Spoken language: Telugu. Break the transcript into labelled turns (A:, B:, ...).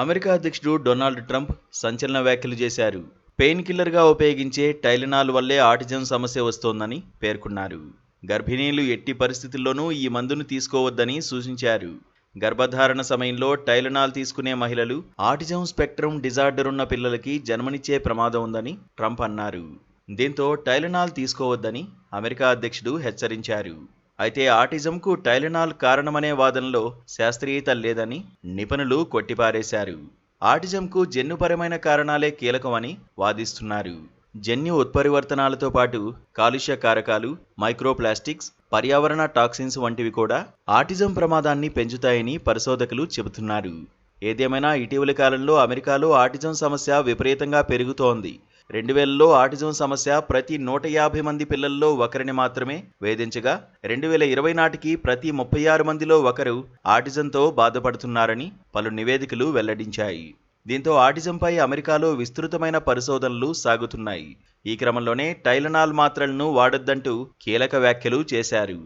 A: అమెరికా అధ్యక్షుడు డొనాల్డ్ ట్రంప్ సంచలన వ్యాఖ్యలు చేశారు. పెయిన్ కిల్లర్గా ఉపయోగించే టైలెనాల్ వల్లే ఆటిజం సమస్య వస్తోందని పేర్కొన్నారు. గర్భిణీలు ఎట్టి పరిస్థితుల్లోనూ ఈ మందును తీసుకోవద్దని సూచించారు. గర్భధారణ సమయంలో టైలెనాల్ తీసుకునే మహిళలు ఆటిజం స్పెక్ట్రమ్ డిజార్డర్ ఉన్న పిల్లలకి జన్మనిచ్చే ప్రమాదం ఉందని ట్రంప్ అన్నారు. దీంతో టైలెనాల్ తీసుకోవద్దని అమెరికా అధ్యక్షుడు హెచ్చరించారు. అయితే ఆటిజంకు టైలెనాల్ కారణమనే వాదనలో శాస్త్రీయత లేదని నిపుణులు కొట్టిపారేశారు. ఆటిజంకు జన్యుపరమైన కారణాలే కీలకమని వాదిస్తున్నారు. జన్యు ఉత్పరివర్తనాలతో పాటు కాలుష్య కారకాలు, మైక్రోప్లాస్టిక్స్, పర్యావరణ టాక్సిన్స్ వంటివి కూడా ఆటిజం ప్రమాదాన్ని పెంచుతాయని పరిశోధకులు చెబుతున్నారు. ఏదేమైనా ఇటీవలి కాలంలో అమెరికాలో ఆటిజం సమస్య విపరీతంగా పెరుగుతోంది. 2000లో ఆటిజం సమస్య ప్రతి 150 మంది పిల్లల్లో ఒకరిని మాత్రమే వేధించగా 2020 నాటికి ప్రతి 36 మందిలో ఒకరు ఆటిజంతో బాధపడుతున్నారని పలు నివేదికలు వెల్లడించాయి. దీంతో ఆటిజంపై అమెరికాలో విస్తృతమైన పరిశోధనలు సాగుతున్నాయి. ఈ క్రమంలోనే టైలెనాల్ మాత్రలను వాడొద్దంటూ కీలక వ్యాఖ్యలు చేశారు.